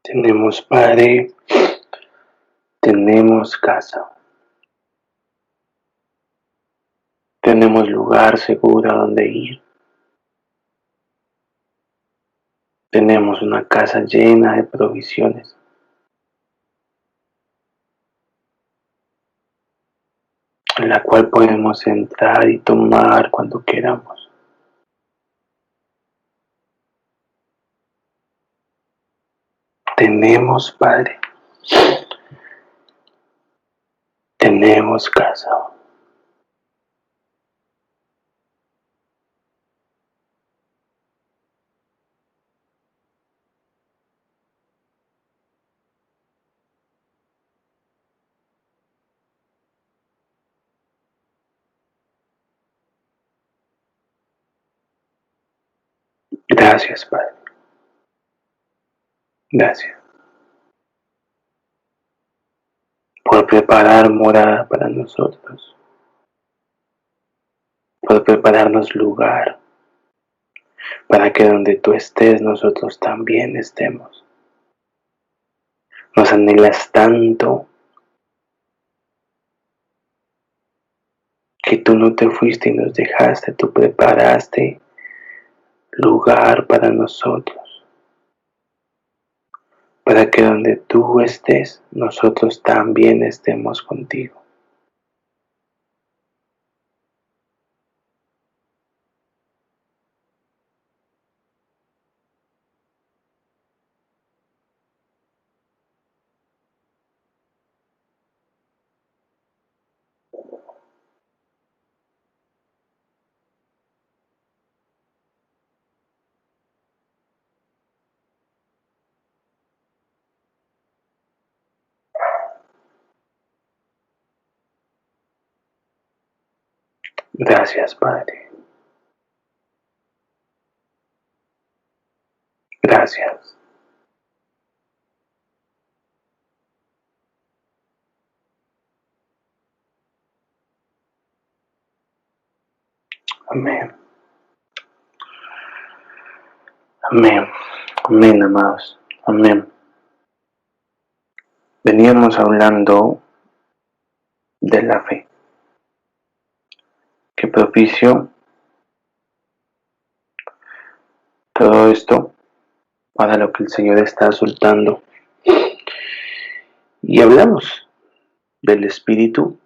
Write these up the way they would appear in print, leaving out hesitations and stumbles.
Tenemos Padre, tenemos casa, tenemos lugar seguro a donde ir, tenemos una casa llena de provisiones, en la cual podemos entrar y tomar cuando queramos. Tenemos Padre, tenemos casa. Gracias Padre, gracias por preparar morada para nosotros, por prepararnos lugar para que donde tú estés nosotros también estemos. Nos anhelas tanto que tú no te fuiste y nos dejaste, tú preparaste lugar para nosotros, para que donde tú estés, nosotros también estemos contigo. Gracias, Padre. Gracias. Amén. Amén. Amén, amados. Amén. Veníamos hablando de la fe, que propició todo esto para lo que el Señor está soltando. Y hablamos del espíritu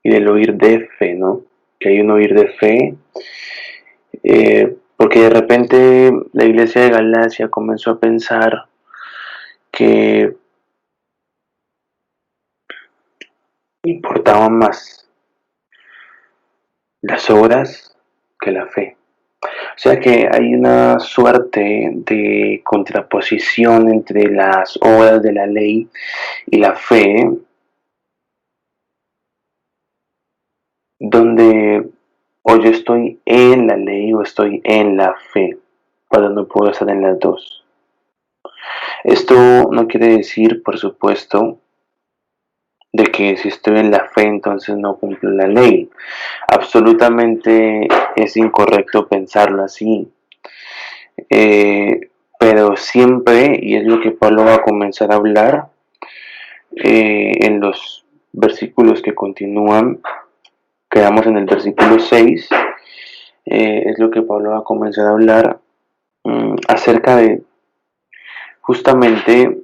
y del oír de fe, ¿no? Que hay un oír de fe, porque de repente la iglesia de Galacia comenzó a pensar que importaban más las obras que la fe. O sea que hay una suerte de contraposición entre las obras de la ley y la fe, donde o yo estoy en la ley o estoy en la fe, pero no puedo estar en las dos. Esto no quiere decir, por supuesto, de que si estoy en la fe entonces no cumplo la ley. Absolutamente es incorrecto pensarlo así. Pero siempre, y es lo que Pablo va a comenzar a hablar en los versículos que continúan, quedamos en el versículo 6, es lo que Pablo va a comenzar a hablar acerca de justamente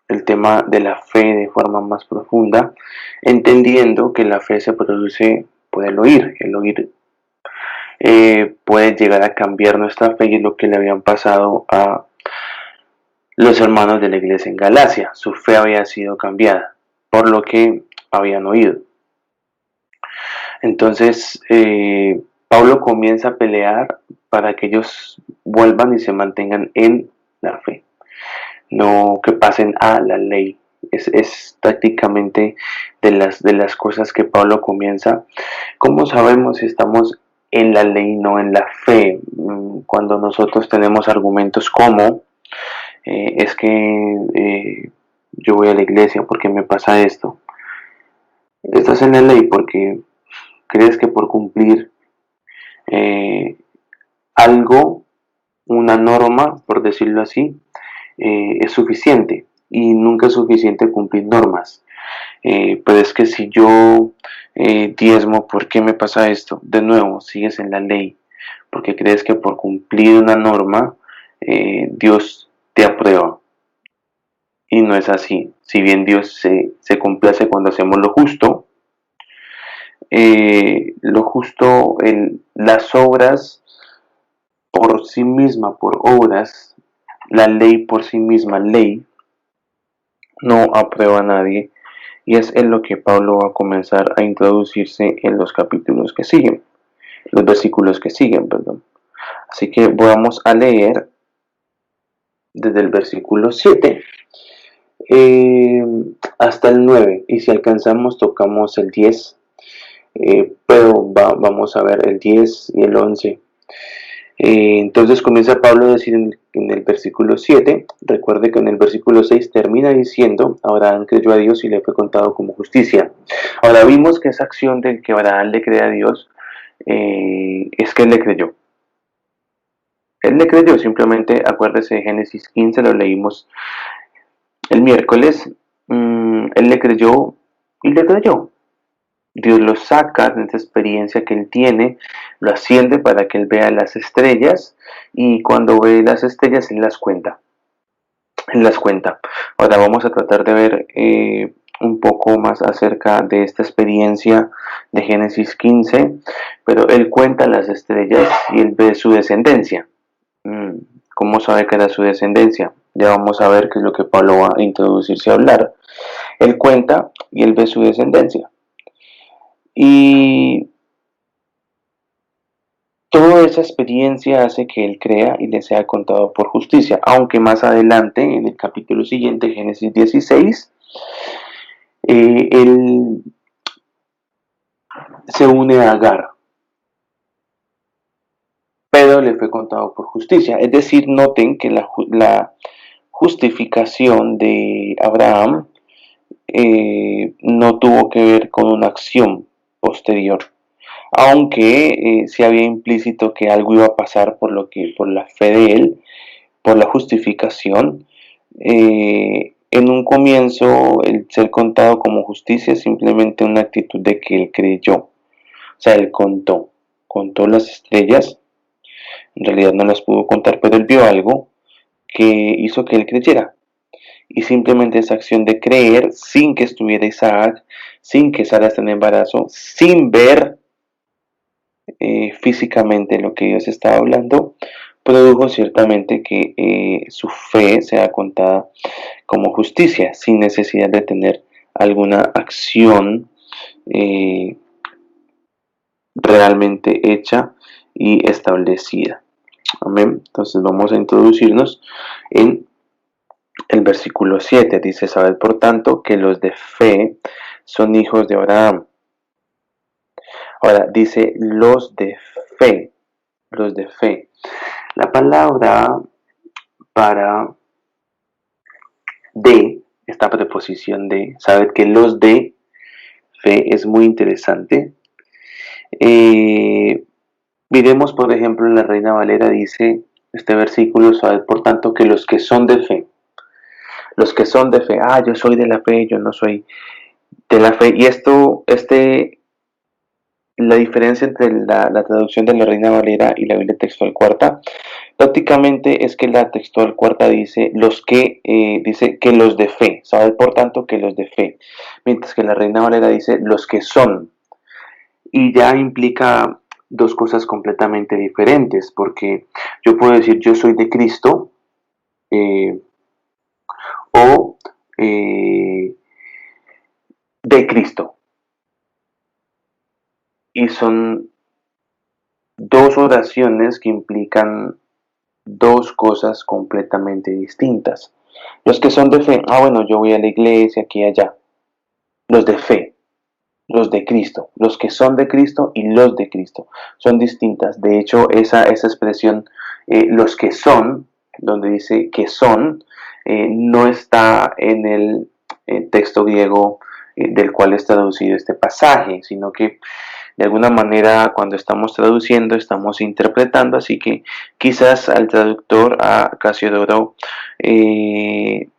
el tema de la fe de forma más profunda, entendiendo que la fe se produce por el oír puede llegar a cambiar nuestra fe, y es lo que le habían pasado a los hermanos de la iglesia en Galacia. Su fe había sido cambiada por lo que habían oído. Entonces Pablo comienza a pelear para que ellos vuelvan y se mantengan en la fe, no que pasen a la ley. Es prácticamente de las cosas que Pablo comienza. ¿Cómo sabemos si estamos en la ley y no en la fe? Cuando nosotros tenemos argumentos como es que yo voy a la iglesia porque me pasa esto. Estás en la ley porque crees que por cumplir algo, una norma, por decirlo así, es suficiente, y nunca es suficiente cumplir normas. Pero es que si yo diezmo, ¿por qué me pasa esto? De nuevo, sigues en la ley, porque crees que por cumplir una norma, Dios te aprueba. Y no es así. Si bien Dios se complace cuando hacemos lo justo, las obras por sí misma, por obras, la ley por sí misma, ley, no aprueba a nadie. Y es en lo que Pablo va a comenzar a introducirse en los capítulos que siguen, los versículos que siguen, perdón. Así que vamos a leer desde el versículo 7 hasta el 9, y si alcanzamos tocamos el 10, pero vamos a ver el 10 y el 11. Entonces comienza Pablo a decir en el versículo 7, recuerde que en el versículo 6 termina diciendo, Abraham creyó a Dios y le fue contado como justicia. Ahora vimos que esa acción de que Abraham le cree a Dios es que él le creyó. Él le creyó, simplemente acuérdese de Génesis 15, lo leímos el miércoles. Él le creyó y le creyó. Dios lo saca de esa experiencia que él tiene, lo asciende para que él vea las estrellas, y cuando ve las estrellas él las cuenta. Él las cuenta. Ahora vamos a tratar de ver un poco más acerca de esta experiencia de Génesis 15, pero él cuenta las estrellas y él ve su descendencia. ¿Cómo sabe que era su descendencia? Ya vamos a ver qué es lo que Pablo va a introducirse a hablar. Él cuenta y él ve su descendencia. Y toda esa experiencia hace que él crea y le sea contado por justicia, aunque más adelante, en el capítulo siguiente, Génesis 16, él se une a Agar, pero le fue contado por justicia. Es decir, noten que la justificación de Abraham no tuvo que ver con una acción posterior, aunque sí había implícito que algo iba a pasar por la fe de él, por la justificación. En un comienzo, el ser contado como justicia es simplemente una actitud de que él creyó. O sea, él contó las estrellas, en realidad no las pudo contar, pero él vio algo que hizo que él creyera. Y simplemente esa acción de creer, sin que estuviera Isaac, sin que Sara esté en embarazo, sin ver físicamente lo que Dios estaba hablando, produjo ciertamente que su fe sea contada como justicia, sin necesidad de tener alguna acción realmente hecha y establecida. Amén. Entonces vamos a introducirnos en el versículo 7. Dice, sabed por tanto que los de fe son hijos de Abraham. Ahora dice los de fe, los de fe. La palabra para de, esta preposición de, sabed que los de fe es muy interesante. Miremos, por ejemplo, en la Reina Valera dice este versículo, sabed por tanto que los que son de fe, los que son de fe, yo soy de la fe, yo no soy de la fe. Y la diferencia entre la traducción de la Reina Valera y la Biblia textual cuarta, prácticamente es que la textual cuarta dice dice que los de fe, sabed por tanto que los de fe, mientras que la Reina Valera dice los que son, y ya implica dos cosas completamente diferentes, porque yo puedo decir yo soy de Cristo o de Cristo, y son dos oraciones que implican dos cosas completamente distintas. Los que son de fe, bueno, yo voy a la iglesia, aquí y allá. Los de fe, los de Cristo, los que son de Cristo y los de Cristo, son distintas. De hecho, esa expresión, los que son, donde dice que son, no está en el texto griego del cual es traducido este pasaje, sino que De alguna manera, cuando estamos traduciendo, estamos interpretando, así que quizás al traductor, a Casiodoro y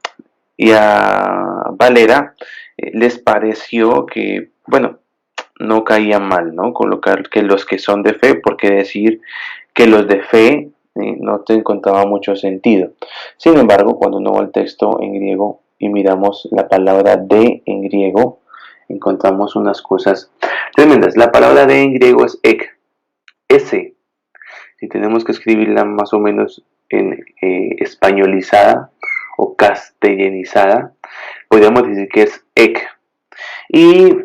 a Valera, les pareció que, bueno, no caía mal, ¿no? Colocar que los que son de fe, porque decir que los de fe no te encontraba mucho sentido. Sin embargo, cuando uno va al texto en griego y miramos la palabra de en griego, encontramos unas cosas tremendas. La palabra de en griego es ek, s. Si tenemos que escribirla más o menos en españolizada o castellanizada, podríamos decir que es ek. Y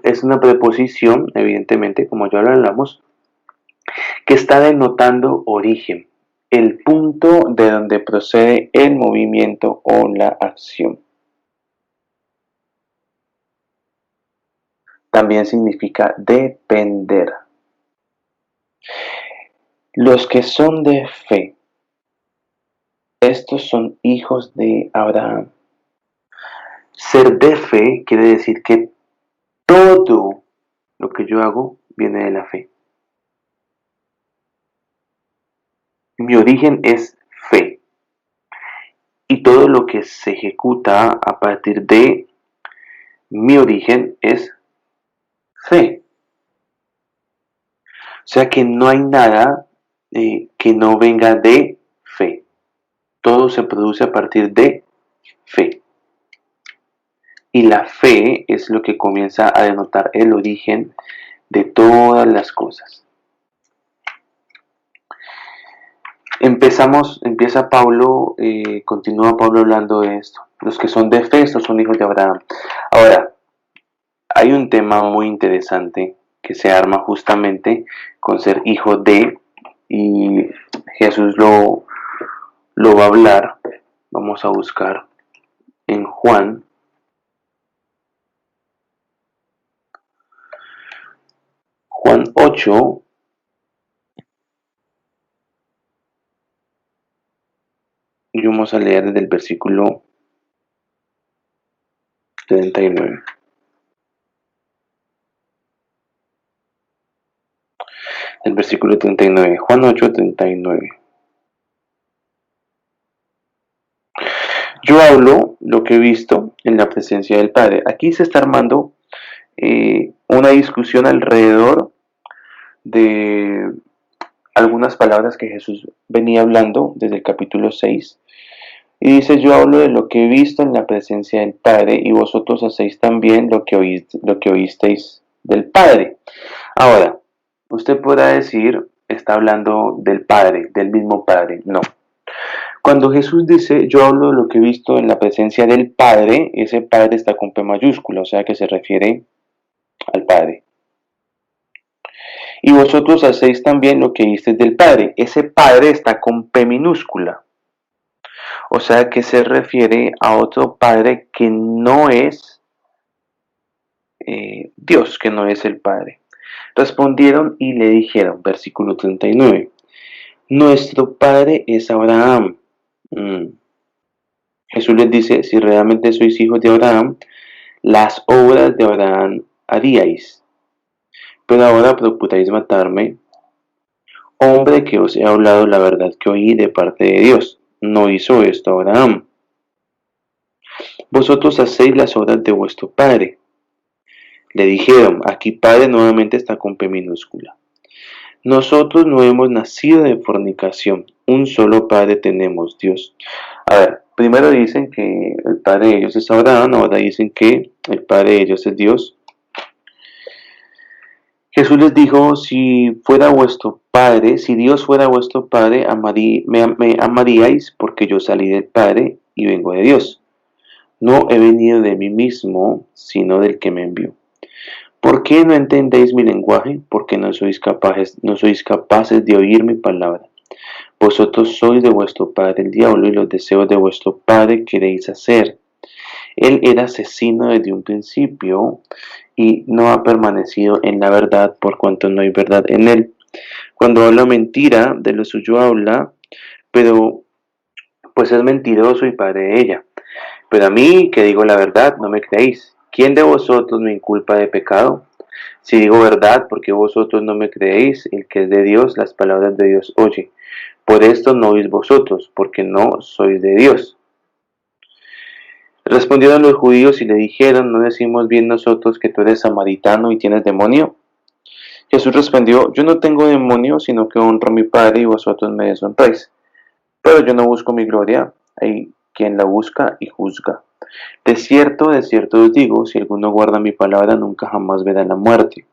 es una preposición, evidentemente, como ya lo hablamos, que está denotando origen, el punto de donde procede el movimiento o la acción. También significa depender. Los que son de fe, estos son hijos de Abraham. Ser de fe quiere decir que todo lo que yo hago viene de la fe. Mi origen es fe. Y todo lo que se ejecuta a partir de mi origen es fe. O sea que no hay nada que no venga de fe. Todo se produce a partir de fe. Y la fe es lo que comienza a denotar el origen de todas las cosas. Empieza Pablo, continúa Pablo hablando de esto. Los que son de fe, estos son hijos de Abraham. Ahora, hay un tema muy interesante que se arma justamente con ser hijo de, y Jesús lo va a hablar. Vamos a buscar en Juan. Juan 8, y vamos a leer desde el versículo 39. El versículo 39, Juan 8, 39. Yo hablo lo que he visto en la presencia del Padre. Aquí se está armando una discusión alrededor de algunas palabras que Jesús venía hablando desde el capítulo 6. Y dice, yo hablo de lo que he visto en la presencia del Padre y vosotros hacéis también lo que oísteis del Padre. Ahora, usted podrá decir, está hablando del Padre, del mismo Padre. No. Cuando Jesús dice, yo hablo de lo que he visto en la presencia del Padre, ese Padre está con P mayúscula, o sea que se refiere al Padre. Y vosotros hacéis también lo que visteis del Padre. Ese Padre está con P minúscula. O sea que se refiere a otro Padre que no es Dios, que no es el Padre. Respondieron y le dijeron, versículo 39, nuestro Padre es Abraham. Jesús les dice, si realmente sois hijos de Abraham, las obras de Abraham haríais. Pero ahora procuráis matarme, hombre que os he hablado la verdad que oí de parte de Dios. No hizo esto Abraham. Vosotros hacéis las obras de vuestro padre. Le dijeron, aquí padre nuevamente está con P minúscula. Nosotros no hemos nacido de fornicación, un solo padre tenemos, Dios. A ver, primero dicen que el padre de ellos es Abraham, ahora dicen que el padre de ellos es Dios. Jesús les dijo, si fuera vuestro Padre, si Dios fuera vuestro Padre, me amaríais porque yo salí del Padre y vengo de Dios. No he venido de mí mismo, sino del que me envió. ¿Por qué no entendéis mi lenguaje? Porque no sois capaces de oír mi palabra. Vosotros sois de vuestro padre el diablo y los deseos de vuestro padre queréis hacer. Él era asesino desde un principio y no ha permanecido en la verdad por cuanto no hay verdad en él. Cuando habla mentira, de lo suyo habla, pero pues es mentiroso y padre de ella. Pero a mí, que digo la verdad, no me creéis. ¿Quién de vosotros me inculpa de pecado? Si digo verdad, porque vosotros no me creéis, el que es de Dios, las palabras de Dios oye. Por esto no oís vosotros, porque no sois de Dios. Respondieron los judíos y le dijeron, ¿no decimos bien nosotros que tú eres samaritano y tienes demonio? Jesús respondió, yo no tengo demonio, sino que honro a mi Padre y vosotros me deshonráis. Pero yo no busco mi gloria, hay quien la busca y juzga. De cierto os digo, si alguno guarda mi palabra, nunca jamás verá la muerte.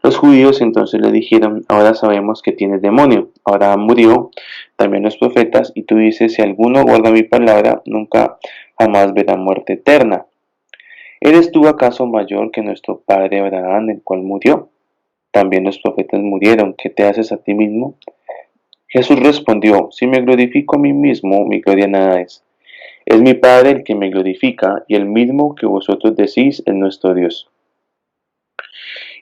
Los judíos entonces le dijeron, ahora sabemos que tienes demonio. Abraham murió, también los profetas, y tú dices, si alguno guarda mi palabra, nunca jamás verá muerte eterna. ¿Eres tú acaso mayor que nuestro padre Abraham, el cual murió? También los profetas murieron, ¿qué te haces a ti mismo? Jesús respondió, si me glorifico a mí mismo, mi gloria nada es. Es mi Padre el que me glorifica, y el mismo que vosotros decís es nuestro Dios.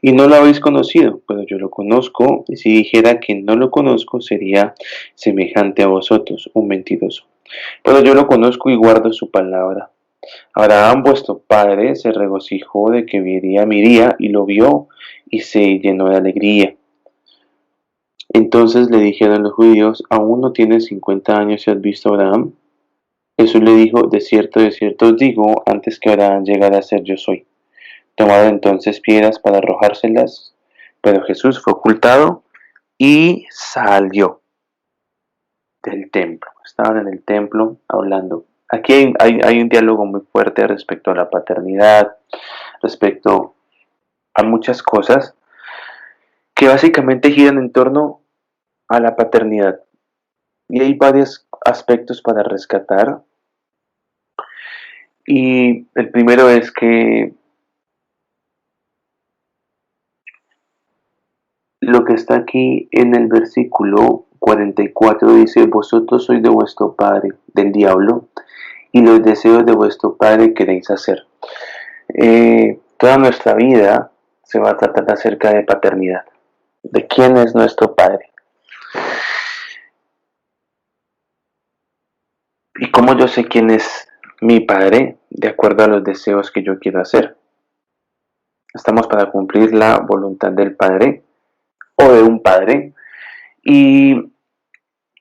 Y no lo habéis conocido, pero yo lo conozco, y si dijera que no lo conozco, sería semejante a vosotros, un mentiroso. Pero yo lo conozco y guardo su palabra. Abraham, vuestro padre, se regocijó de que vería mi día, y lo vio, y se llenó de alegría. Entonces le dijeron los judíos, ¿aún no tienes 50 años y has visto a Abraham? Jesús le dijo, de cierto os digo, antes que Abraham llegara a ser yo soy. Tomaron entonces piedras para arrojárselas, pero Jesús fue ocultado y salió del templo. Estaban en el templo hablando. Aquí hay un diálogo muy fuerte respecto a la paternidad, respecto a muchas cosas que básicamente giran en torno a la paternidad. Y hay varios aspectos para rescatar. Y el primero es que lo que está aquí en el versículo 44 dice, vosotros sois de vuestro padre, del diablo, y los deseos de vuestro padre queréis hacer. Toda nuestra vida se va a tratar acerca de paternidad, de quién es nuestro padre. Y cómo yo sé quién es mi padre, de acuerdo a los deseos que yo quiero hacer. Estamos para cumplir la voluntad del padre o de un padre, y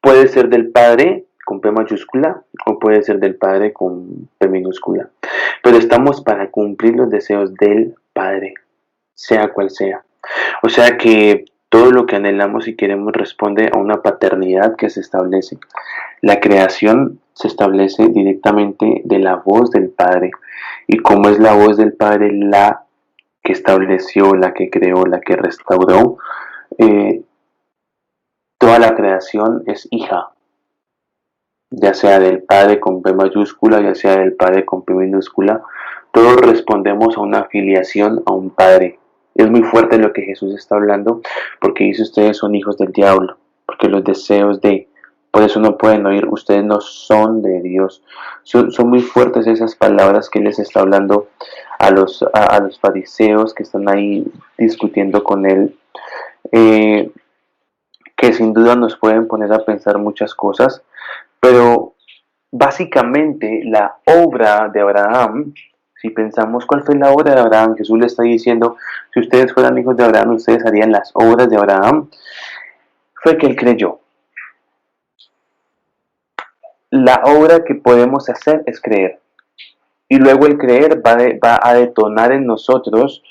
puede ser del padre con P mayúscula o puede ser del padre con P minúscula. Pero estamos para cumplir los deseos del padre, sea cual sea. O sea que todo lo que anhelamos y queremos responde a una paternidad que se establece. La creación se establece directamente de la voz del Padre. ¿Y cómo es la voz del Padre? La que estableció, la que creó, la que restauró. Toda la creación es hija, ya sea del Padre con P mayúscula, ya sea del Padre con P minúscula. Todos respondemos a una afiliación a un Padre. Es muy fuerte lo que Jesús está hablando, porque dice ustedes son hijos del diablo, porque los deseos de... Por eso no pueden oír, ustedes no son de Dios. Son muy fuertes esas palabras que les está hablando a los fariseos que están ahí discutiendo con él. Que sin duda nos pueden poner a pensar muchas cosas, pero básicamente la obra de Abraham, si pensamos cuál fue la obra de Abraham, Jesús le está diciendo, si ustedes fueran hijos de Abraham, ustedes harían las obras de Abraham, fue que él creyó. La obra que podemos hacer es creer. Y luego el creer va a detonar en nosotros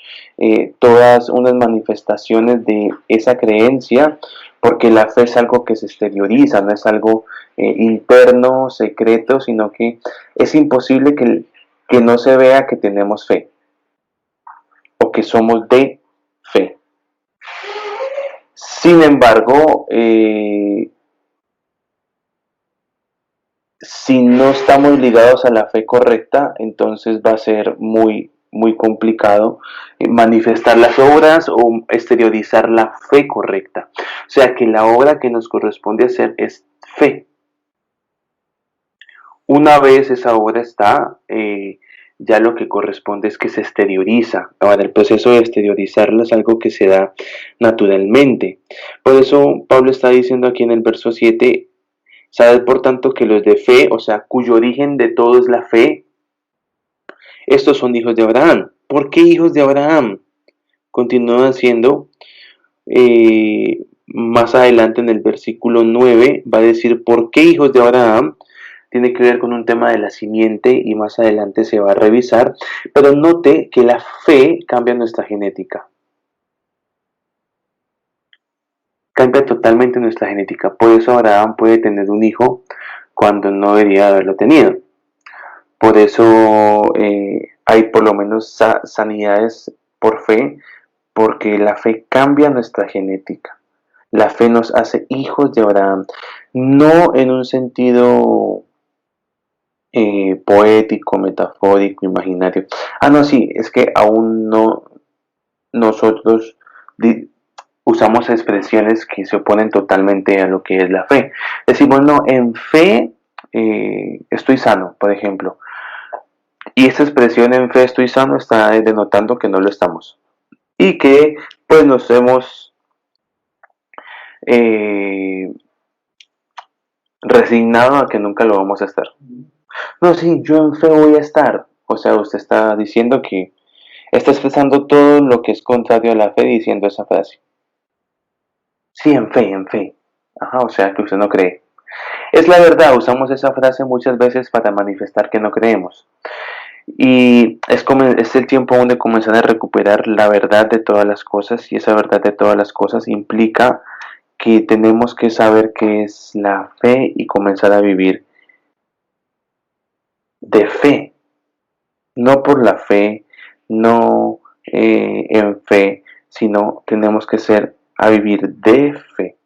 todas unas manifestaciones de esa creencia, porque la fe es algo que se exterioriza, no es algo interno, secreto, sino que es imposible que no se vea que tenemos fe o que somos de fe. Sin embargo, si no estamos ligados a la fe correcta, entonces va a ser muy complicado manifestar las obras o exteriorizar la fe correcta. O sea que la obra que nos corresponde hacer es fe. Una vez esa obra está, ya lo que corresponde es que se exterioriza. Ahora, el proceso de exteriorizarla es algo que se da naturalmente. Por eso Pablo está diciendo aquí en el verso 7, sabed por tanto que los de fe, o sea, cuyo origen de todo es la fe, estos son hijos de Abraham. ¿Por qué hijos de Abraham? continúa diciendo, más adelante en el versículo 9 va a decir por qué hijos de Abraham. Tiene que ver con un tema de la simiente y más adelante se va a revisar, pero note que la fe cambia nuestra genética. Cambia totalmente nuestra genética. Por eso Abraham puede tener un hijo cuando no debería haberlo tenido. Por eso hay por lo menos sanidades por fe, porque la fe cambia nuestra genética. La fe nos hace hijos de Abraham, no en un sentido poético, metafórico, imaginario. No, sí, es que aún no nosotros usamos expresiones que se oponen totalmente a lo que es la fe. Decimos, no, en fe estoy sano, por ejemplo. Y esta expresión en fe estoy sano está denotando que no lo estamos. Y que pues nos hemos resignado a que nunca lo vamos a estar. No, sí, yo en fe voy a estar. O sea, usted está diciendo que está expresando todo lo que es contrario a la fe diciendo esa frase. Sí, en fe, en fe. Ajá, o sea que usted no cree. Es la verdad, usamos esa frase muchas veces para manifestar que no creemos. Y es el tiempo aún de comenzar a recuperar la verdad de todas las cosas, y esa verdad de todas las cosas implica que tenemos que saber qué es la fe y comenzar a vivir de fe, no por la fe, no en fe, sino tenemos que ser a vivir de fe.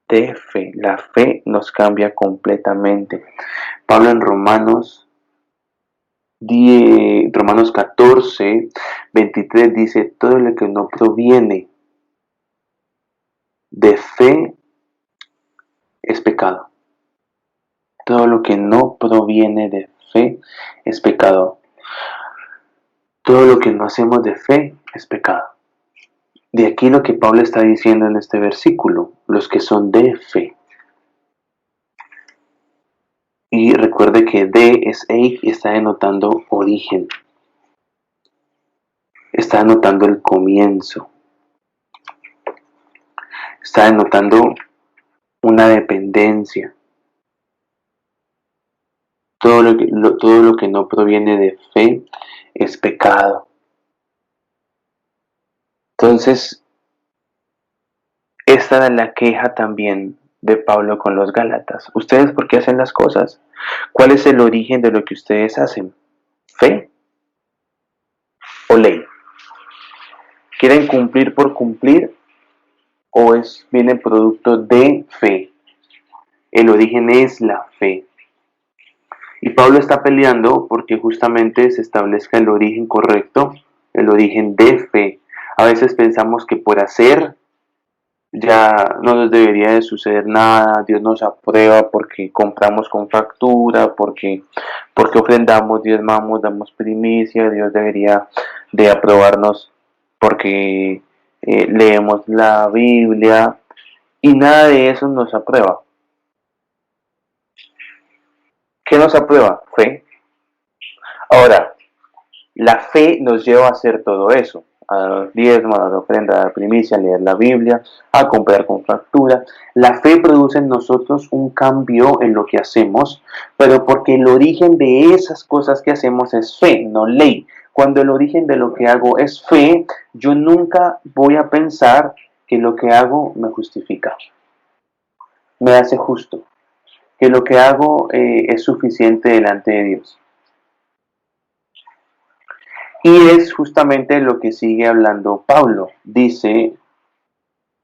De fe, la fe nos cambia completamente. Pablo en Romanos 14, 23 dice, todo lo que no proviene de fe es pecado. Todo lo que no proviene de fe es pecado. Todo lo que no hacemos de fe es pecado. De aquí lo que Pablo está diciendo en este versículo, los que son de fe. Y recuerde que de es eig y está denotando origen. Está denotando el comienzo. Está denotando una dependencia. Todo lo que no proviene de fe es pecado. Entonces, esta era la queja también de Pablo con los Gálatas. ¿Ustedes por qué hacen las cosas? ¿Cuál es el origen de lo que ustedes hacen? ¿Fe o ley? ¿Quieren cumplir por cumplir o viene producto de fe? El origen es la fe. Y Pablo está peleando porque justamente se establezca el origen correcto, el origen de fe. A veces pensamos que por hacer ya no nos debería de suceder nada, Dios nos aprueba porque compramos con factura, porque ofrendamos, diezmamos, damos primicia, Dios debería de aprobarnos porque leemos la Biblia y nada de eso nos aprueba. ¿Qué nos aprueba? Fe. Ahora, la fe nos lleva a hacer todo eso, a dar diezmo, a dar ofrenda, a dar primicia, a leer la Biblia, a comprar con factura. La fe produce en nosotros un cambio en lo que hacemos, pero porque el origen de esas cosas que hacemos es fe, no ley. Cuando el origen de lo que hago es fe, yo nunca voy a pensar que lo que hago me justifica, me hace justo, que lo que hago es suficiente delante de Dios. Y es justamente lo que sigue hablando Pablo. Dice,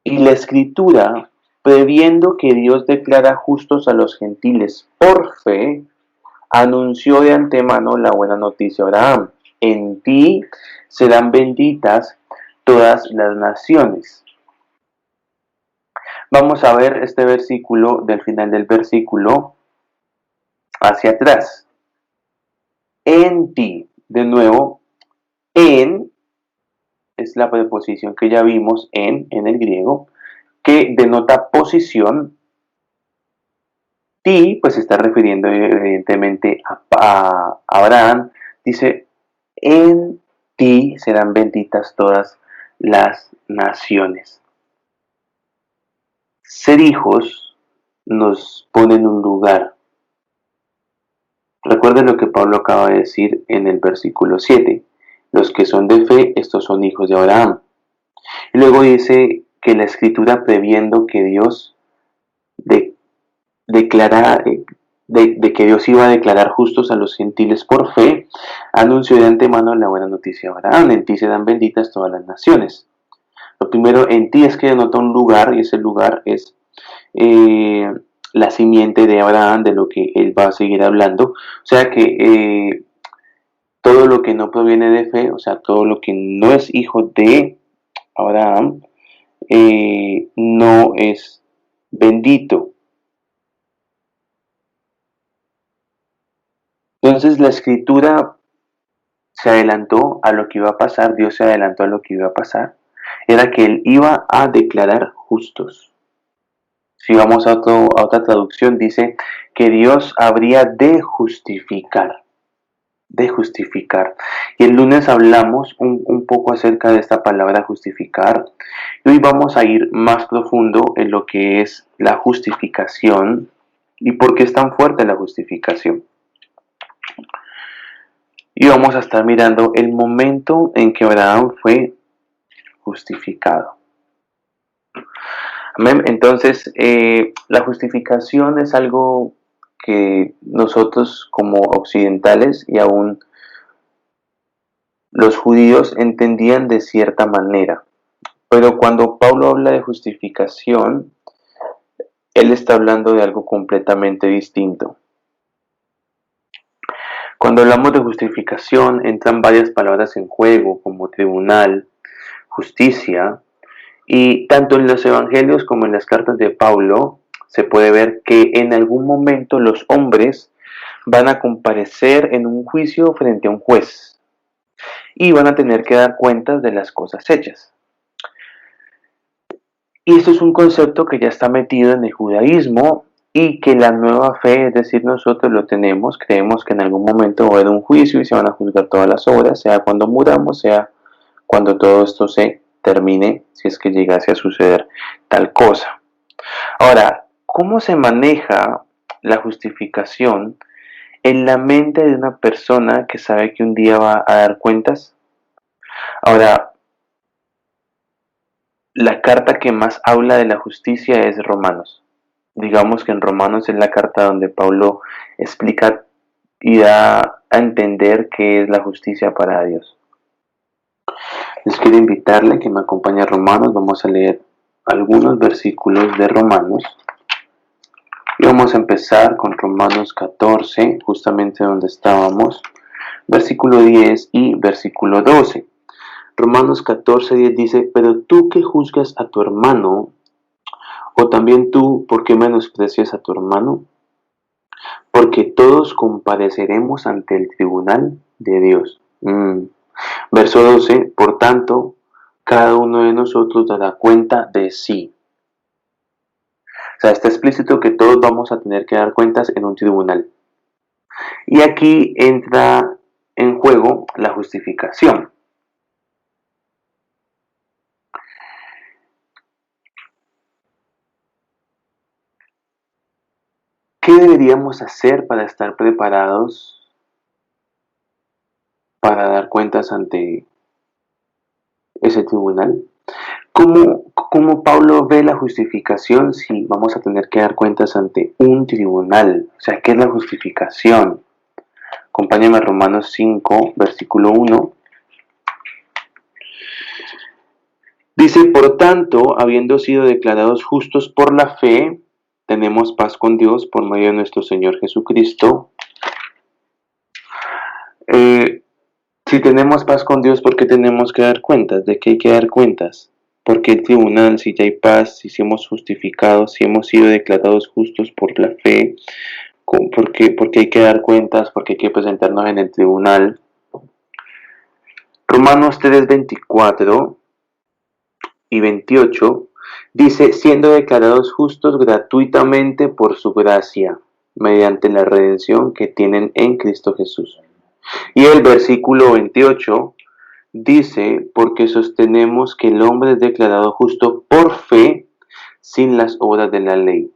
y la escritura, previendo que Dios declara justos a los gentiles por fe, anunció de antemano la buena noticia a Abraham. En ti serán benditas todas las naciones. Vamos a ver este versículo del final del versículo hacia atrás. En ti, de nuevo, en es la preposición que ya vimos en el griego, que denota posición. Ti, pues se está refiriendo evidentemente a Abraham. Dice, en ti serán benditas todas las naciones. Ser hijos nos pone en un lugar. Recuerden lo que Pablo acaba de decir en el versículo 7. Los que son de fe, estos son hijos de Abraham. Y luego dice que la escritura, previendo que Dios declarara, de que Dios iba a declarar justos a los gentiles por fe, anunció de antemano la buena noticia a Abraham: en ti serán benditas todas las naciones. Lo primero, en ti, es que denota un lugar, y ese lugar es la simiente de Abraham, de lo que él va a seguir hablando. O sea que todo lo que no proviene de fe, o sea, todo lo que no es hijo de Abraham, no es bendito. Entonces la escritura se adelantó a lo que iba a pasar, Dios se adelantó a lo que iba a pasar, era que él iba a declarar justos. Si vamos a otra traducción, dice que Dios habría de justificar. De justificar. Y el lunes hablamos un poco acerca de esta palabra justificar. Y hoy vamos a ir más profundo en lo que es la justificación y por qué es tan fuerte la justificación. Y vamos a estar mirando el momento en que Abraham fue justificado. Amén. Entonces, la justificación es algo que nosotros como occidentales y aún los judíos entendían de cierta manera. Pero cuando Pablo habla de justificación, él está hablando de algo completamente distinto. Cuando hablamos de justificación, entran varias palabras en juego, como tribunal, justicia, y tanto en los evangelios como en las cartas de Pablo se puede ver que en algún momento los hombres van a comparecer en un juicio frente a un juez y van a tener que dar cuentas de las cosas hechas. Y esto es un concepto que ya está metido en el judaísmo y que la nueva fe, es decir, nosotros lo tenemos, creemos que en algún momento va a haber un juicio y se van a juzgar todas las obras, sea cuando muramos, sea cuando todo esto se termine, si es que llegase a suceder tal cosa. Ahora, ¿cómo se maneja la justificación en la mente de una persona que sabe que un día va a dar cuentas? Ahora, la carta que más habla de la justicia es Romanos. Digamos que en Romanos es la carta donde Pablo explica y da a entender qué es la justicia para Dios. Les quiero invitarle que me acompañe a Romanos. Vamos a leer algunos versículos de Romanos. Y vamos a empezar con Romanos 14, justamente donde estábamos, versículo 10 y versículo 12. Romanos 14, 10 dice: pero tú que juzgas a tu hermano, o también tú, ¿por qué menosprecias a tu hermano? Porque todos compareceremos ante el tribunal de Dios. Verso 12, por tanto, cada uno de nosotros dará cuenta de sí. O sea, está explícito que todos vamos a tener que dar cuentas en un tribunal. Y aquí entra en juego la justificación. ¿Qué deberíamos hacer para estar preparados para dar cuentas ante ese tribunal? ¿Cómo Pablo ve la justificación si vamos a tener que dar cuentas ante un tribunal? O sea, ¿qué es la justificación? Acompáñame a Romanos 5, versículo 1. Dice: por tanto, habiendo sido declarados justos por la fe, tenemos paz con Dios por medio de nuestro Señor Jesucristo. Si tenemos paz con Dios, ¿por qué tenemos que dar cuentas? ¿De qué hay que dar cuentas? Porque el tribunal, si ya hay paz, si somos justificados, si hemos sido declarados justos por la fe, porque hay que dar cuentas, porque hay que presentarnos en el tribunal. Romanos 3, 24 y 28 dice: siendo declarados justos gratuitamente por su gracia, mediante la redención que tienen en Cristo Jesús. Y el versículo 28 Dice, porque sostenemos que el hombre es declarado justo por fe sin las obras de la ley.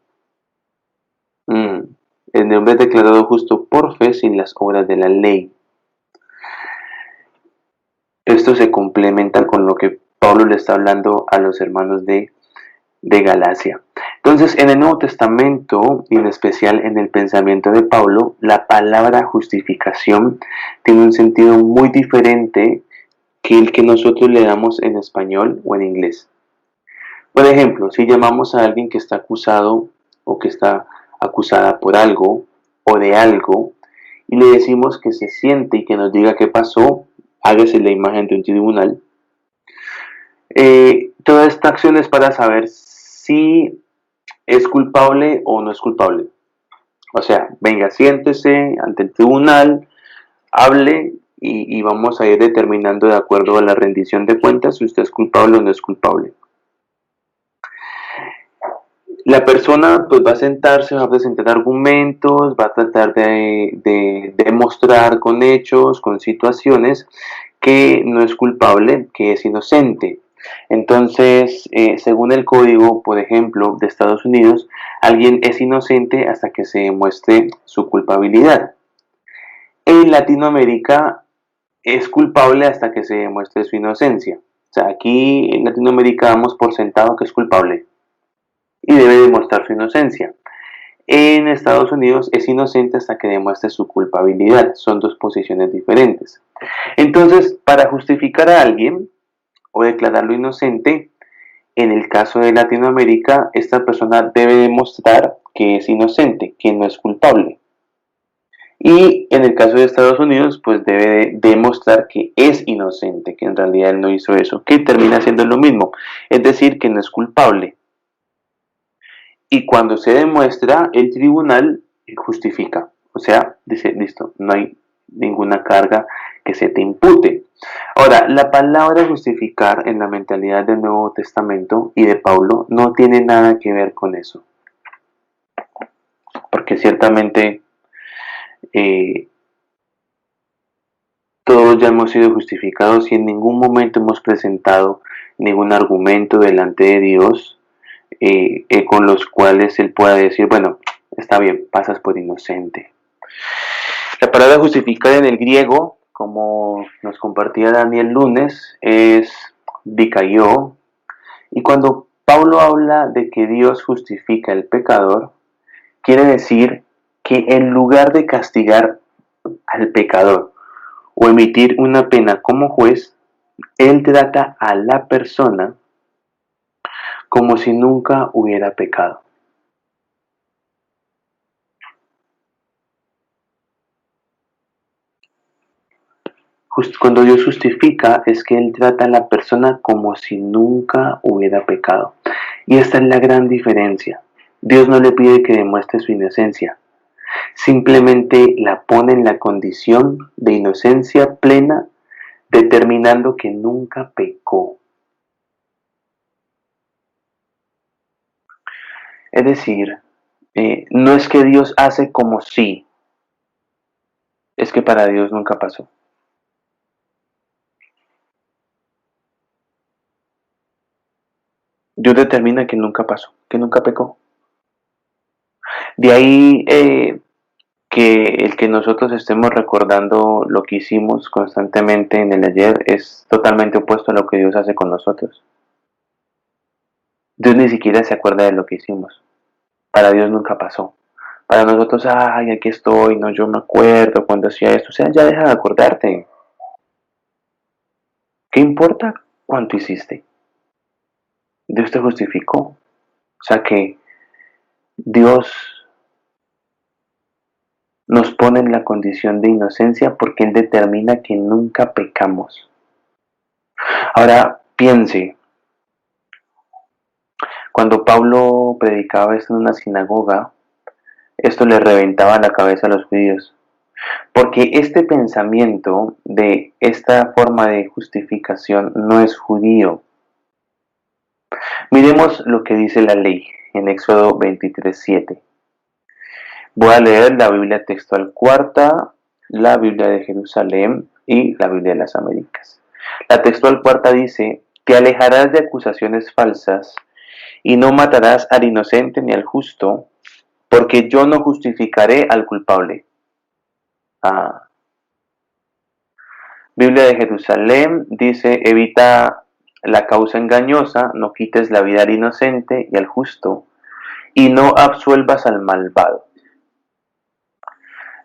El hombre es declarado justo por fe sin las obras de la ley. Esto se complementa con lo que Pablo le está hablando a los hermanos de Galacia. Entonces, en el Nuevo Testamento, y en especial en el pensamiento de Pablo, la palabra justificación tiene un sentido muy diferente que el que nosotros le damos en español o en inglés. Por ejemplo, si llamamos a alguien que está acusado o que está acusada por algo o de algo y le decimos que se siente y que nos diga qué pasó, hágase la imagen de un tribunal. Toda esta acción es para saber si es culpable o no es culpable. O sea, venga, siéntese ante el tribunal, hable y vamos a ir determinando de acuerdo a la rendición de cuentas si usted es culpable o no es culpable. La persona pues va a sentarse, va a presentar argumentos, va a tratar de demostrar con hechos, con situaciones que no es culpable, que es inocente. Entonces, según el código, por ejemplo, de Estados Unidos, alguien es inocente hasta que se demuestre su culpabilidad. En Latinoamérica es culpable hasta que se demuestre su inocencia. O sea, aquí en Latinoamérica damos por sentado que es culpable y debe demostrar su inocencia. En Estados Unidos es inocente hasta que demuestre su culpabilidad. Son dos posiciones diferentes. Entonces, para justificar a alguien o declararlo inocente, en el caso de Latinoamérica, esta persona debe demostrar que es inocente, que no es culpable. Y en el caso de Estados Unidos, pues debe demostrar que es inocente, que en realidad él no hizo eso, que termina siendo lo mismo, es decir, que no es culpable. Y cuando se demuestra, el tribunal justifica, o sea, dice, listo, no hay ninguna carga que se te impute. Ahora, la palabra justificar en la mentalidad del Nuevo Testamento y de Pablo no tiene nada que ver con eso, porque ciertamente eh, todos ya hemos sido justificados y en ningún momento hemos presentado ningún argumento delante de Dios con los cuales Él pueda decir, bueno, está bien, pasas por inocente. La palabra justificar en el griego, como nos compartía Daniel lunes, es dikaió, y cuando Pablo habla de que Dios justifica el pecador, quiere decir que en lugar de castigar al pecador o emitir una pena como juez, Él trata a la persona como si nunca hubiera pecado. Cuando Dios justifica es que Él trata a la persona como si nunca hubiera pecado. Y esta es la gran diferencia. Dios no le pide que demuestre su inocencia, simplemente la pone en la condición de inocencia plena, determinando que nunca pecó. Es decir, no es que Dios hace como si, es que para Dios nunca pasó. Dios determina que nunca pasó, que nunca pecó. De ahí que el que nosotros estemos recordando lo que hicimos constantemente en el ayer es totalmente opuesto a lo que Dios hace con nosotros. Dios ni siquiera se acuerda de lo que hicimos. Para Dios nunca pasó. Para nosotros, ay, aquí estoy, no, yo me acuerdo cuando hacía esto. O sea, ya deja de acordarte. ¿Qué importa cuánto hiciste? Dios te justificó. O sea que Dios nos pone en la condición de inocencia porque Él determina que nunca pecamos. Ahora piense, cuando Pablo predicaba esto en una sinagoga, esto le reventaba la cabeza a los judíos, porque este pensamiento de esta forma de justificación no es judío. Miremos lo que dice la ley en Éxodo 23:7. Voy a leer la Biblia textual cuarta, la Biblia de Jerusalén y la Biblia de las Américas. La textual cuarta dice, te alejarás de acusaciones falsas y no matarás al inocente ni al justo, porque yo no justificaré al culpable. Ah. Biblia de Jerusalén dice, evita la causa engañosa, no quites la vida al inocente y al justo, y no absuelvas al malvado.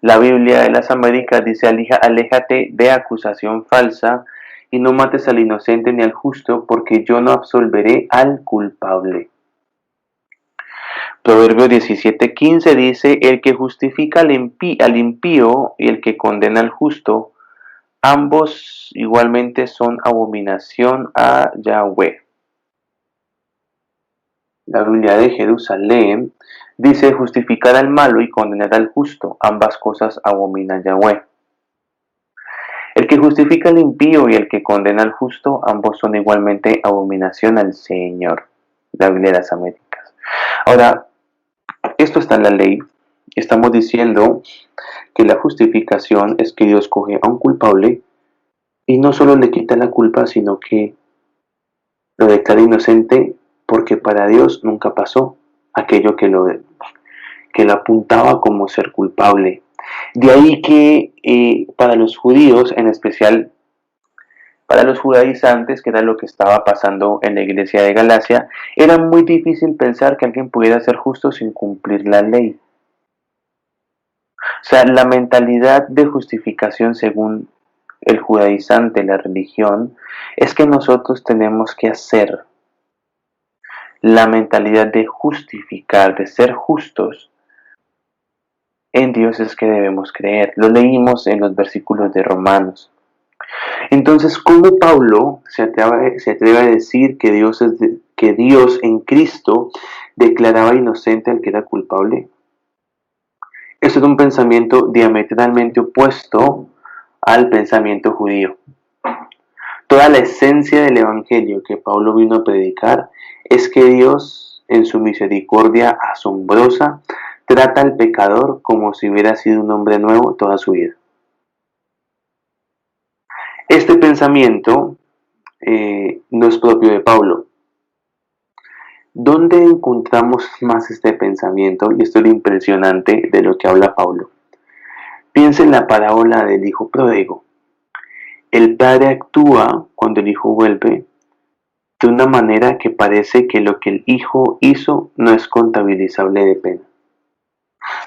La Biblia de las Américas dice, aléjate de acusación falsa y no mates al inocente ni al justo, porque yo no absolveré al culpable. Proverbio 17:15 dice, el que justifica al impío y el que condena al justo, ambos igualmente son abominación a Yahweh. La Biblia de Jerusalén dice, justificar al malo y condenar al justo, ambas cosas abomina Yahweh. El que justifica al impío y el que condena al justo, ambos son igualmente abominación al Señor. La Biblia de las Américas. Ahora, esto está en la ley. Estamos diciendo que la justificación es que Dios coge a un culpable y no solo le quita la culpa, sino que lo declara inocente, porque para Dios nunca pasó aquello que lo apuntaba como ser culpable. De ahí que para los judíos, en especial para los judaizantes, que era lo que estaba pasando en la iglesia de Galacia, era muy difícil pensar que alguien pudiera ser justo sin cumplir la ley. O sea, la mentalidad de justificación según el judaizante, la religión, es que nosotros tenemos que hacer. La mentalidad de justificar, de ser justos, en Dios es que debemos creer. Lo leímos en los versículos de Romanos. Entonces, ¿cómo Pablo se atreve a decir que Dios en Cristo declaraba inocente al que era culpable? Eso es un pensamiento diametralmente opuesto al pensamiento judío. Toda la esencia del evangelio que Pablo vino a predicar es que Dios, en su misericordia asombrosa, trata al pecador como si hubiera sido un hombre nuevo toda su vida. Este pensamiento no es propio de Pablo. ¿Dónde encontramos más este pensamiento? Y esto es lo impresionante de lo que habla Pablo. Piensa en la parábola del hijo pródigo. El padre actúa cuando el hijo vuelve de una manera que parece que lo que el hijo hizo no es contabilizable de pena.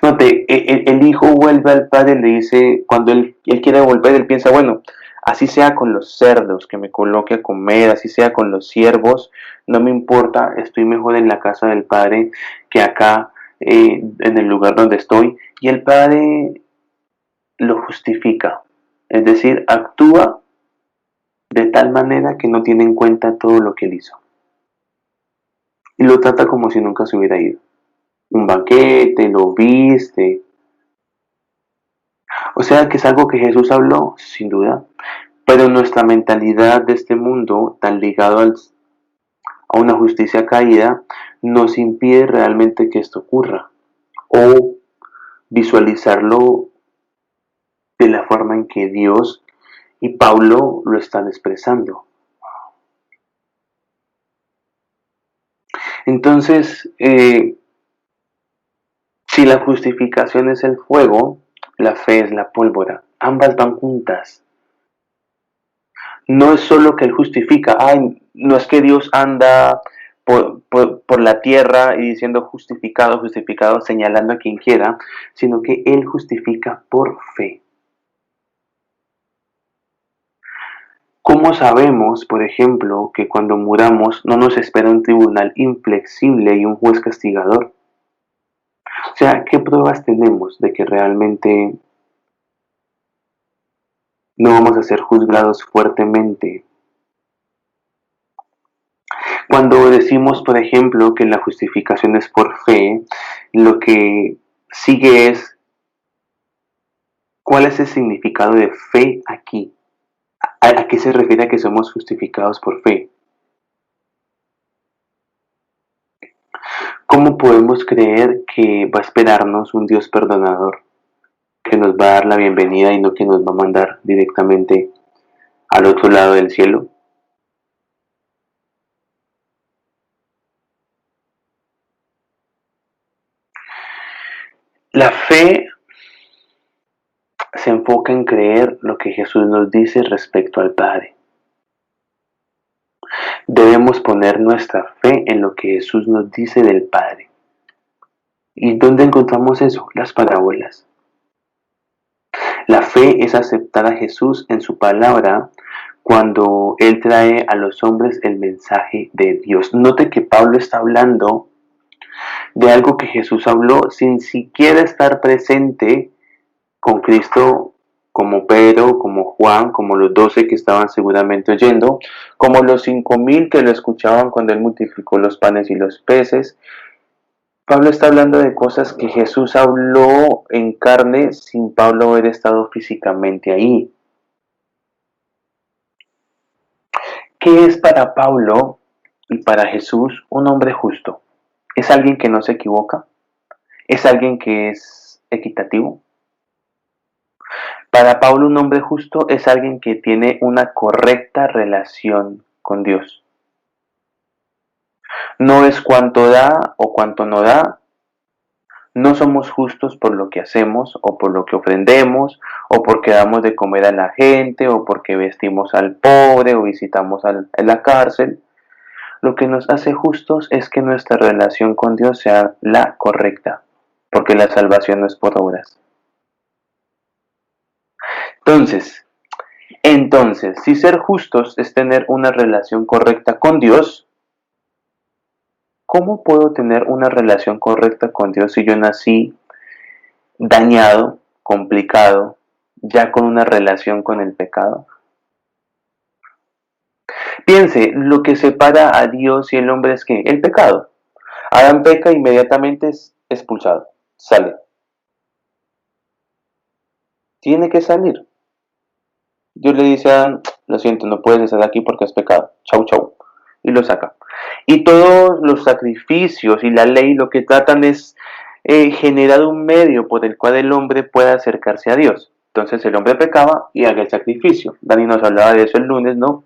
Note, el hijo vuelve al padre y le dice, cuando él quiere volver, él piensa, bueno, así sea con los cerdos que me coloque a comer, así sea con los siervos, no me importa, estoy mejor en la casa del padre que acá en el lugar donde estoy. Y el padre lo justifica, es decir, actúa de tal manera que no tiene en cuenta todo lo que él hizo. Y lo trata como si nunca se hubiera ido. Un banquete, lo viste. O sea que es algo que Jesús habló, sin duda. Pero nuestra mentalidad de este mundo, tan ligado a una justicia caída, nos impide realmente que esto ocurra. O visualizarlo de la forma en que Dios y Pablo lo están expresando. Entonces, si la justificación es el fuego, la fe es la pólvora. Ambas van juntas. No es solo que Él justifica. No es que Dios anda por la tierra y diciendo justificado, justificado, señalando a quien quiera, sino que Él justifica por fe. ¿Cómo sabemos, por ejemplo, que cuando muramos no nos espera un tribunal inflexible y un juez castigador? O sea, ¿qué pruebas tenemos de que realmente no vamos a ser juzgados fuertemente? Cuando decimos, por ejemplo, que la justificación es por fe, lo que sigue es, ¿cuál es el significado de fe aquí? ¿A qué se refiere a que somos justificados por fe? ¿Cómo podemos creer que va a esperarnos un Dios perdonador, que nos va a dar la bienvenida y no que nos va a mandar directamente al otro lado del cielo? La fe se enfoca en creer lo que Jesús nos dice respecto al Padre. Debemos poner nuestra fe en lo que Jesús nos dice del Padre. ¿Y dónde encontramos eso? Las parábolas. La fe es aceptar a Jesús en su palabra cuando Él trae a los hombres el mensaje de Dios. Note que Pablo está hablando de algo que Jesús habló sin siquiera estar presente con Cristo, como Pedro, como Juan, como los 12 que estaban seguramente oyendo, como los 5,000 que lo escuchaban cuando Él multiplicó los panes y los peces. Pablo está hablando de cosas que Jesús habló en carne sin Pablo haber estado físicamente ahí. ¿Qué es para Pablo y para Jesús un hombre justo? ¿Es alguien que no se equivoca? ¿Es alguien que es equitativo? Para Pablo un hombre justo es alguien que tiene una correcta relación con Dios. No es cuánto da o cuánto no da. No somos justos por lo que hacemos o por lo que ofrendemos o porque damos de comer a la gente o porque vestimos al pobre o visitamos a la cárcel. Lo que nos hace justos es que nuestra relación con Dios sea la correcta, porque la salvación no es por obras. Entonces, si ser justos es tener una relación correcta con Dios, ¿cómo puedo tener una relación correcta con Dios si yo nací dañado, complicado, ya con una relación con el pecado? Piense, lo que separa a Dios y el hombre es que el pecado. Adán peca, inmediatamente es expulsado, sale. Tiene que salir. Dios le dice a Adán, lo siento, no puedes estar aquí porque has pecado. Chau, chau. Y lo saca. Y todos los sacrificios y la ley lo que tratan es generar un medio por el cual el hombre pueda acercarse a Dios. Entonces el hombre pecaba y haga el sacrificio. Dani nos hablaba de eso el lunes, ¿no?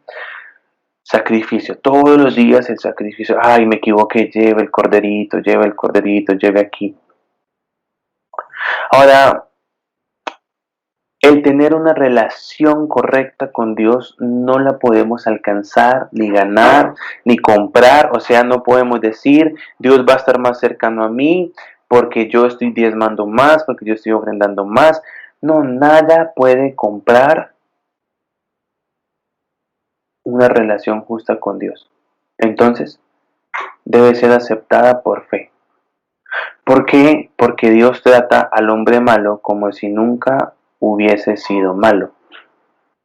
Sacrificio, todos los días el sacrificio. Ay, me equivoqué, lleve el corderito, lleve aquí. Ahora, el tener una relación correcta con Dios no la podemos alcanzar, ni ganar, ni comprar. O sea, no podemos decir, Dios va a estar más cercano a mí porque yo estoy diezmando más, porque yo estoy ofrendando más. No, nada puede comprar una relación justa con Dios. Entonces, debe ser aceptada por fe. ¿Por qué? Porque Dios trata al hombre malo como si nunca hubiese sido malo.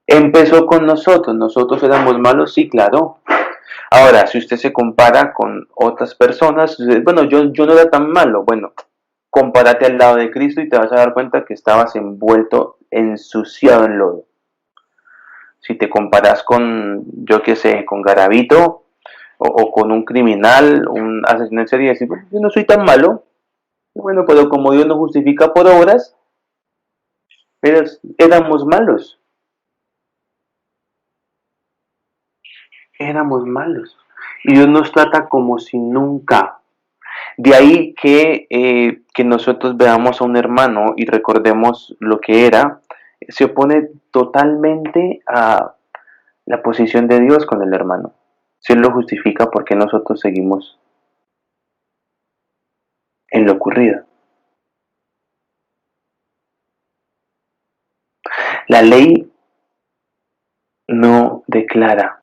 Empezó con nosotros éramos malos, sí, claro. Ahora, si usted se compara con otras personas, bueno, yo no era tan malo, bueno, compárate al lado de Cristo y te vas a dar cuenta que estabas envuelto, ensuciado en lodo. Si te comparas con, yo qué sé, con Garavito o con un criminal, un asesino en serie, decir, bueno, yo no soy tan malo. Bueno, pero como Dios nos justifica por obras, pero éramos malos. Éramos malos. Y Dios nos trata como si nunca. De ahí que nosotros veamos a un hermano y recordemos lo que era, se opone totalmente a la posición de Dios con el hermano. Si Él lo justifica, ¿por qué nosotros seguimos en lo ocurrido? La ley no declara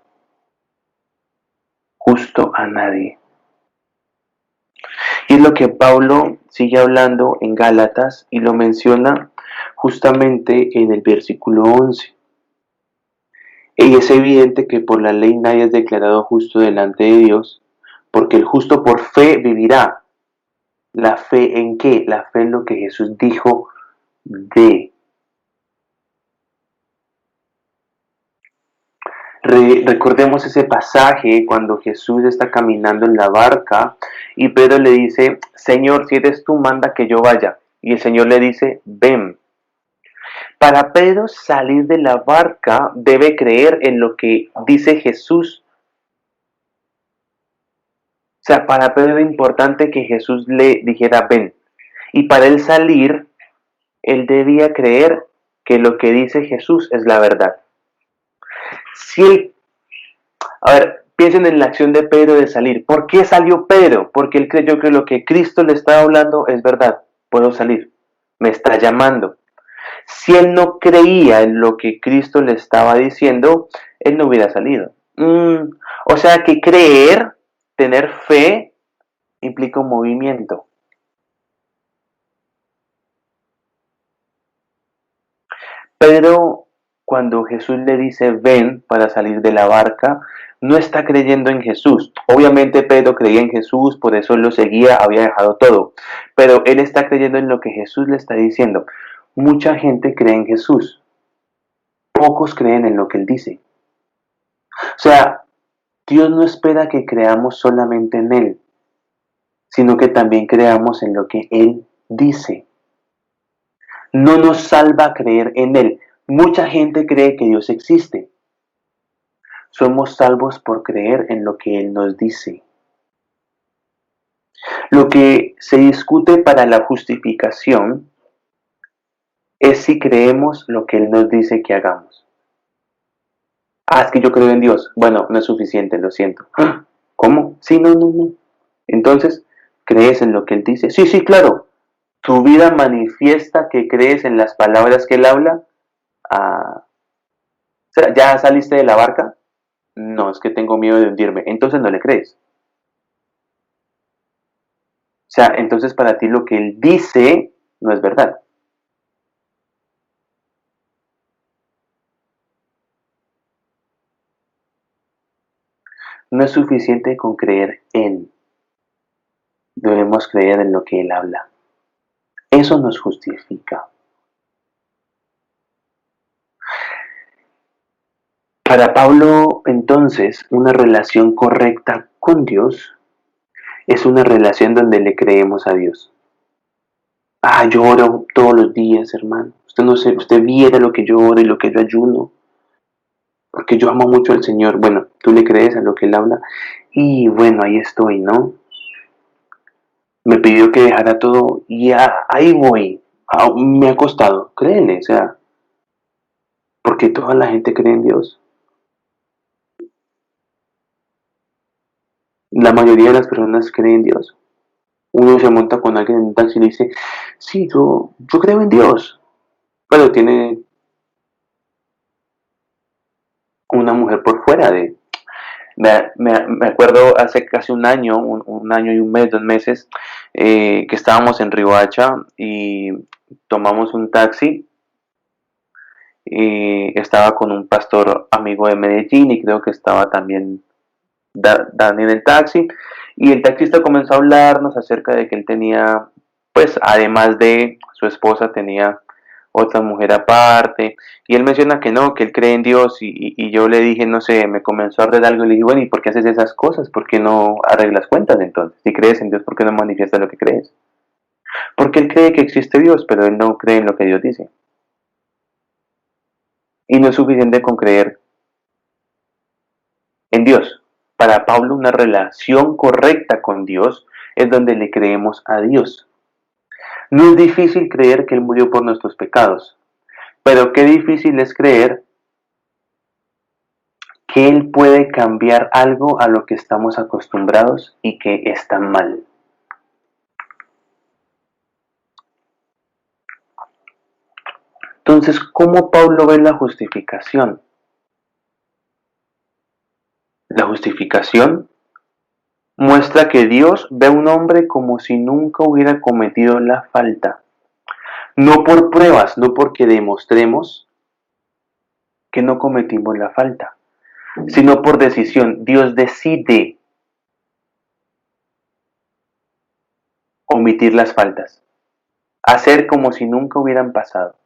justo a nadie. Y es lo que Pablo sigue hablando en Gálatas y lo menciona justamente en el versículo 11. Y es evidente que por la ley nadie es declarado justo delante de Dios, porque el justo por fe vivirá. ¿La fe en qué? La fe en lo que Jesús dijo de. Recordemos ese pasaje cuando Jesús está caminando en la barca y Pedro le dice, Señor, si eres tú, manda que yo vaya. Y el Señor le dice, ven. Para Pedro salir de la barca debe creer en lo que dice Jesús. O sea, para Pedro era importante que Jesús le dijera ven. Y para él salir, él debía creer que lo que dice Jesús es la verdad. Si él, a ver, piensen en la acción de Pedro de salir. ¿Por qué salió Pedro? Porque él creyó que lo que Cristo le estaba hablando es verdad. Puedo salir. Me está llamando. Si él no creía en lo que Cristo le estaba diciendo, él no hubiera salido. O sea que creer, tener fe, implica un movimiento. Pedro, cuando Jesús le dice ven para salir de la barca, no está creyendo en Jesús. Obviamente Pedro creía en Jesús, por eso lo seguía, había dejado todo. Pero él está creyendo en lo que Jesús le está diciendo. Mucha gente cree en Jesús, pocos creen en lo que él dice. O sea, Dios no espera que creamos solamente en Él, sino que también creamos en lo que Él dice. No nos salva creer en Él. Mucha gente cree que Dios existe. Somos salvos por creer en lo que Él nos dice. Lo que se discute para la justificación es si creemos lo que Él nos dice que hagamos. Es que yo creo en Dios. Bueno, no es suficiente, lo siento. ¿Cómo? Sí, no. Entonces, ¿crees en lo que Él dice? Sí, claro. ¿Tu vida manifiesta que crees en las palabras que Él habla? O sea, ¿ya saliste de la barca? No, es que tengo miedo de hundirme. Entonces no le crees. O sea, entonces para ti lo que Él dice no es verdad. No es suficiente con creer en. Debemos creer en lo que Él habla. Eso nos justifica. Para Pablo, entonces, una relación correcta con Dios es una relación donde le creemos a Dios. Yo oro todos los días, hermano. Usted no sé, usted viera lo que yo oro y lo que yo ayuno. Porque yo amo mucho al Señor. Bueno, tú le crees a lo que Él habla. Y bueno, ahí estoy, ¿no? Me pidió que dejara todo y ahí voy. Me ha costado. Créele, o sea, porque toda la gente cree en Dios. La mayoría de las personas creen en Dios. Uno se monta con alguien en un taxi y le dice, sí, yo creo en Dios. Pero tiene una mujer por fuera de. Me acuerdo hace casi un año, un año y un mes, 2 meses, que estábamos en Riohacha y tomamos un taxi y estaba con un pastor amigo de Medellín y creo que estaba también Dani en el taxi y el taxista comenzó a hablarnos acerca de que él tenía, pues además de su esposa, tenía otra mujer aparte, y él menciona que no, que él cree en Dios, y yo le dije, no sé, me comenzó a arder algo, y le dije, bueno, ¿y por qué haces esas cosas? ¿Por qué no arreglas cuentas entonces? Si crees en Dios, ¿por qué no manifiestas lo que crees? Porque él cree que existe Dios, pero él no cree en lo que Dios dice. Y no es suficiente con creer en Dios. Para Pablo, una relación correcta con Dios es donde le creemos a Dios. No es difícil creer que Él murió por nuestros pecados, pero qué difícil es creer que Él puede cambiar algo a lo que estamos acostumbrados y que está mal. Entonces, ¿cómo Pablo ve la justificación? La justificación muestra que Dios ve a un hombre como si nunca hubiera cometido la falta. No por pruebas, no porque demostremos que no cometimos la falta, sino por decisión. Dios decide omitir las faltas, hacer como si nunca hubieran pasado.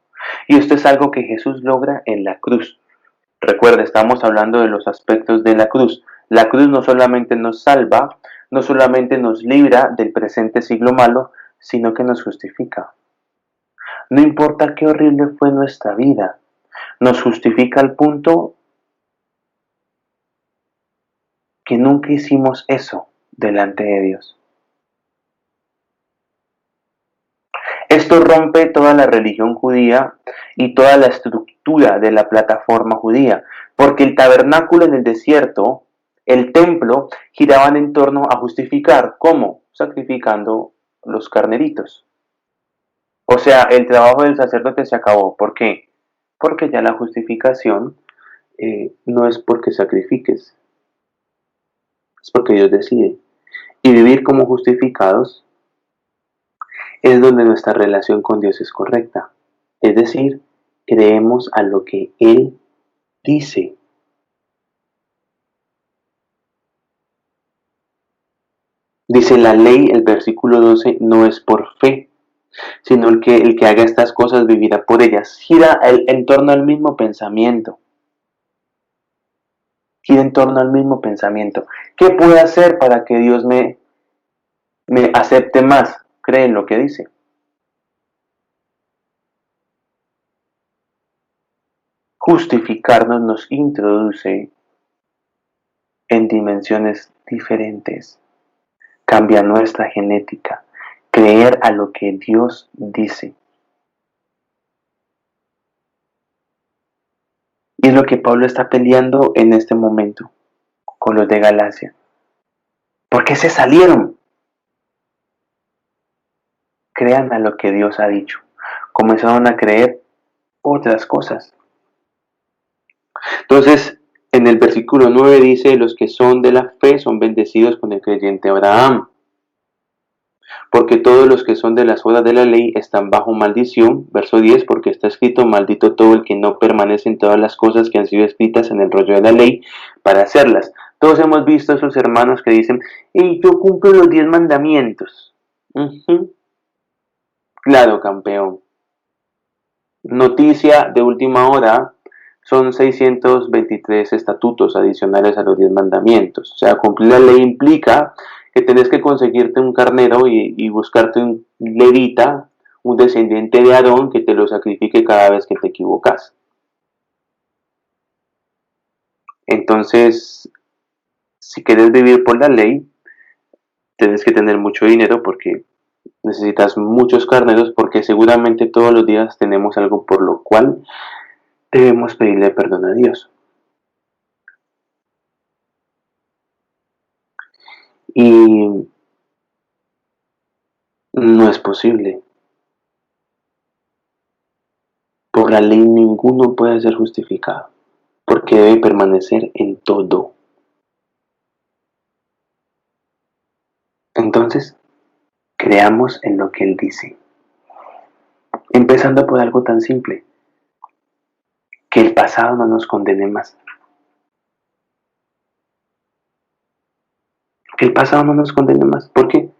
Y esto es algo que Jesús logra en la cruz. Recuerda, estamos hablando de los aspectos de la cruz. La cruz no solamente nos salva, no solamente nos libra del presente siglo malo, sino que nos justifica. No importa qué horrible fue nuestra vida, nos justifica al punto que nunca hicimos eso delante de Dios. Esto rompe toda la religión judía y toda la estructura de la plataforma judía, porque el tabernáculo en el desierto, el templo, giraban en torno a justificar. ¿Cómo? Sacrificando los carneritos. O sea, el trabajo del sacerdote se acabó. ¿Por qué? Porque ya la justificación no es porque sacrifiques, es porque Dios decide. Y vivir como justificados es donde nuestra relación con Dios es correcta. Es decir, creemos a lo que Él dice. Dice la ley, el versículo 12, no es por fe, sino el que haga estas cosas vivirá por ellas. Gira en torno al mismo pensamiento. Gira en torno al mismo pensamiento. ¿Qué puedo hacer para que Dios me acepte más? Cree en lo que dice. Justificarnos nos introduce en dimensiones diferentes. Cambia nuestra genética. Creer a lo que Dios dice. Y es lo que Pablo está peleando en este momento con los de Galacia. ¿Por qué se salieron? Crean a lo que Dios ha dicho. Comenzaron a creer otras cosas. Entonces, en el versículo 9 dice, los que son de la fe son bendecidos con el creyente Abraham. Porque todos los que son de las obras de la ley están bajo maldición. Verso 10, porque está escrito, maldito todo el que no permanece en todas las cosas que han sido escritas en el rollo de la ley para hacerlas. Todos hemos visto a esos hermanos que dicen, hey, yo cumplo los 10 mandamientos. Claro, campeón. Noticia de última hora, son 623 estatutos adicionales a los 10 mandamientos. O sea, cumplir la ley implica que tenés que conseguirte un carnero y buscarte un levita, un descendiente de Aarón que te lo sacrifique cada vez que te equivocas. Entonces, si quieres vivir por la ley, tienes que tener mucho dinero porque necesitas muchos carneros porque seguramente todos los días tenemos algo por lo cual debemos pedirle perdón a Dios. Y no es posible. Por la ley ninguno puede ser justificado, porque debe permanecer en todo. Entonces, creamos en lo que Él dice. Empezando por algo tan simple, que el pasado no nos condene más. Que el pasado no nos condene más. ¿Por qué?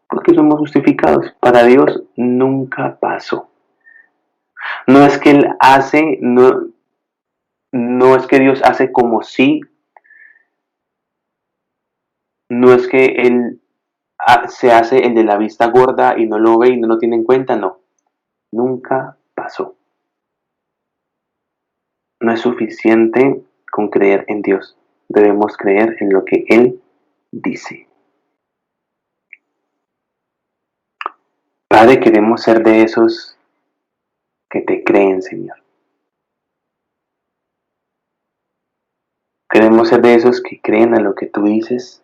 Porque somos justificados. Para Dios nunca pasó. No es que Él hace, no es que Dios hace como si, no es que Él se hace el de la vista gorda y no lo ve y no lo tiene en cuenta, no. Nunca pasó. No es suficiente con creer en Dios. Debemos creer en lo que Él dice. Padre, queremos ser de esos que te creen, Señor. Queremos ser de esos que creen a lo que tú dices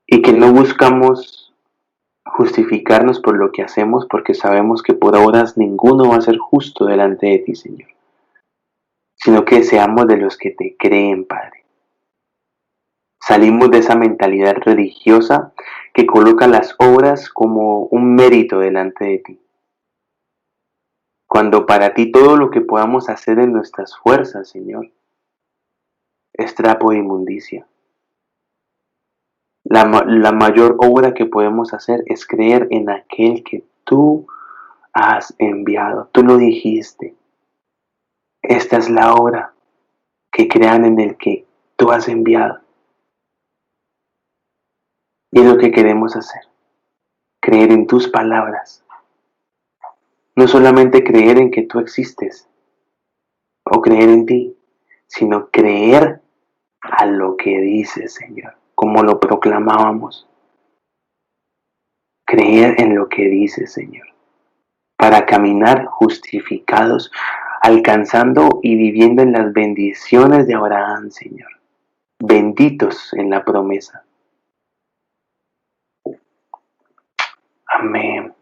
y que no buscamos justificarnos por lo que hacemos porque sabemos que por obras ninguno va a ser justo delante de ti, Señor, sino que seamos de los que te creen, Padre. Salimos de esa mentalidad religiosa que coloca las obras como un mérito delante de ti. Cuando para ti todo lo que podamos hacer en nuestras fuerzas, Señor, es trapo de inmundicia. La mayor obra que podemos hacer es creer en aquel que tú has enviado. Tú lo dijiste. Esta es la obra, que crean en el que tú has enviado. Y es lo que queremos hacer. Creer en tus palabras. No solamente creer en que tú existes o creer en ti, sino creer a lo que dices, Señor, como lo proclamábamos. Creer en lo que dices, Señor, para caminar justificados, alcanzando y viviendo en las bendiciones de Abraham, Señor. Benditos en la promesa. Amén.